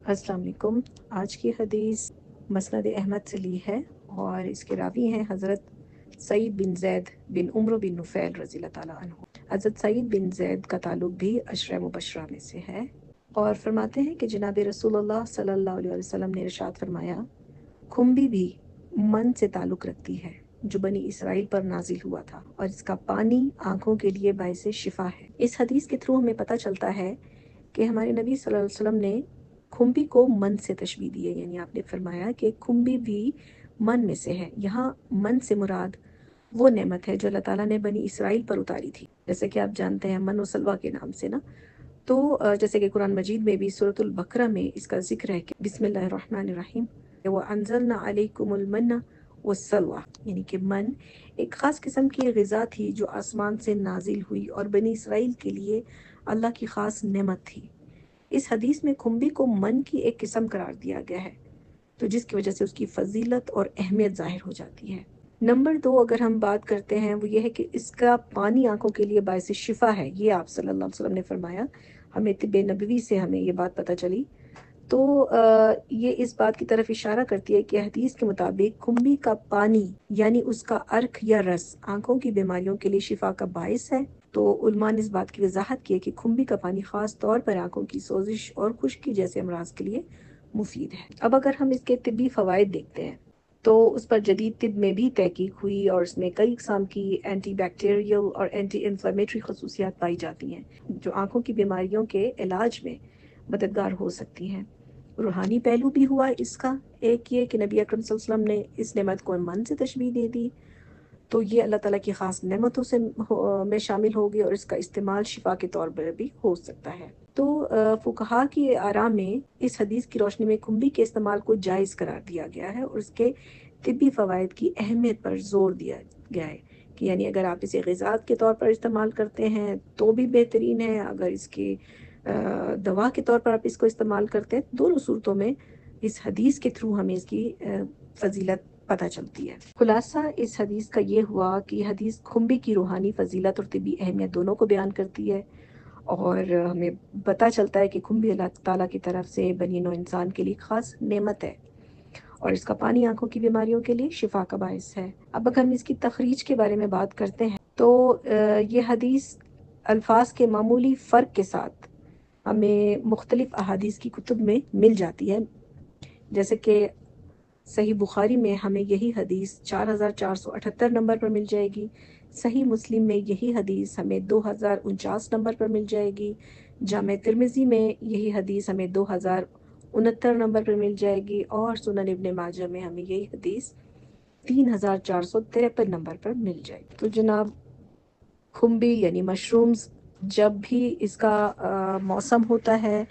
अस्सलाम वालेकुम। आज की हदीस मसनद अहमद से ली है और इसके रावी हैं हज़रत सईद बिन ज़ैद बिन उम्र बिन नुफ़ैल रज़ियल्लाहु ताला अन्हु। हज़रत सईद बिन ज़ैद का ताल्लुक भी अशरा मुबशरा में से है और फरमाते हैं कि जनाब रसूलुल्लाह सल्लल्लाहु अलैहि वसल्लम ने इरशाद फरमाया, खुम्बी भी मन से ताल्लुक़ रखती है जो बनी इसराइल पर नाजिल हुआ था और इसका पानी आँखों के लिए बाइसे शिफा है। इस हदीस के थ्रू हमें पता चलता है कि हमारे नबी सल्लल्लाहु अलैहि वसल्लम ने खुम्बी को मन से तशबीह दी है, यानी आपने फरमाया कि खुम्बी भी मन में से है। यहाँ मन से मुराद वो नेमत है जो अल्लाह ताला ने बनी इसराइल पर उतारी थी, जैसे कि आप जानते हैं मन व सलवा के नाम से ना। तो जैसे कि कुरान मजीद में भी सूरतुल बकरा में इसका जिक्र है कि बिस्मिल्लाहिर्रहमानिर्रहीम व अंज़लना अलैकुमुल मन्ना वस्सलवा, यानी कि मन एक ख़ास किस्म की ग़िज़ा थी जो आसमान से नाजिल हुई और बनी इसराइल के लिए अल्लाह की ख़ास नेमत थी। इस हदीस में खुम्बी को मन की एक किस्म करार दिया गया है, तो जिसकी वजह से उसकी फजीलत और अहमियत ज़ाहिर हो जाती है। नंबर 2 अगर हम बात करते हैं वो ये है कि इसका पानी आँखों के लिए बाइस शिफ़ा है। ये आप सल्लल्लाहु अलैहि वसल्लम ने फरमाया। हमें तिब्बे नबवी से हमें ये बात पता चली। तो ये इस बात की तरफ इशारा करती है कि हदीस के मुताबिक खुम्बी का पानी यानी उसका अर्क या रस आँखों की बीमारियों के लिए शिफा का बाइस है। तो उलमा ने इस बात की वजाहत की है कि खुम्बी का पानी ख़ास तौर पर आँखों की सोजिश और खुश्की जैसे अमराज के लिए मुफीद है। अब अगर हम इसके तिब्बी फ़वाइद देखते हैं तो उस पर जदीद तिब में भी तहकीक हुई और इसमें कई किस्म की एंटी बैक्टीरियल और एंटी इन्फ्लेमेटरी खसूसियात पाई जाती हैं जो आँखों की बीमारियों के इलाज में मददगार हो सकती हैं। रूहानी पहलू भी हुआ इसका। एक ये कि नबी अकरम सल्लल्लाहु अलैहि वसल्लम ने इस नेमत को मन से तशबीह दे दी, तो ये अल्लाह ताला की ख़ास नेमतों से में शामिल होगी और इसका इस्तेमाल शिफा के तौर पर भी हो सकता है। तो फुक़हा की आरा में इस हदीस की रोशनी में खुम्बी के इस्तेमाल को जायज़ करार दिया गया है और इसके तिब्बी फ़वाइद की अहमियत पर ज़ोर दिया गया है कि यानी अगर आप इसे ग़िज़ात के तौर पर इस्तेमाल करते हैं तो भी बेहतरीन है, अगर इसकी दवा के तौर पर आप इसको इस्तेमाल करते हैं, दोनों सूरतों में इस हदीस के थ्रू हमें इसकी फ़जीलत पता चलती है। खुलासा इस हदीस का ये हुआ कि हदीस खुम्बी की रूहानी फ़जीलत और तिब्बी अहमियत दोनों को बयान करती है और हमें पता चलता है कि खुम्बी अल्लाह ताला की तरफ से बनी नौ इंसान के लिए ख़ास नेमत है और इसका पानी आँखों की बीमारियों के लिए शिफा का बाइस है। अब अगर हम इसकी तखरीज के बारे में बात करते हैं तो ये हदीस अल्फाज के मामूली फ़र्क के साथ हमें मुख्तलिफ अहादीस की कुतुब में मिल जाती है। जैसे कि सही बुखारी में हमें यही हदीस 4478 नंबर पर मिल जाएगी। सही मुस्लिम में यही हदीस हमें 2049 नंबर पर मिल जाएगी। जामे तिर्मिज़ी में यही हदीस हमें 2069 नंबर पर मिल जाएगी और सुनन इब्न माजा में हमें यही हदीस 3453 नंबर पर मिल जाएगी। तो जनाब खुम्बी यानी मशरूम्स जब भी इसका मौसम होता है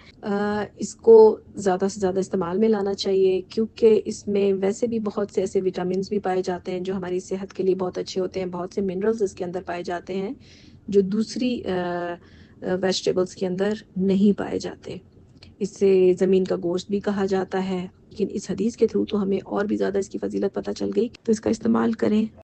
इसको ज़्यादा से ज़्यादा इस्तेमाल में लाना चाहिए क्योंकि इसमें वैसे भी बहुत से ऐसे विटामिन्स भी पाए जाते हैं जो हमारी सेहत के लिए बहुत अच्छे होते हैं। बहुत से मिनरल्स इसके अंदर पाए जाते हैं जो दूसरी वेजिटेबल्स के अंदर नहीं पाए जाते। इसे ज़मीन का गोश्त भी कहा जाता है, लेकिन इस हदीस के थ्रू तो हमें और भी ज़्यादा इसकी फ़जीलत पता चल गई। तो इसका इस्तेमाल करें।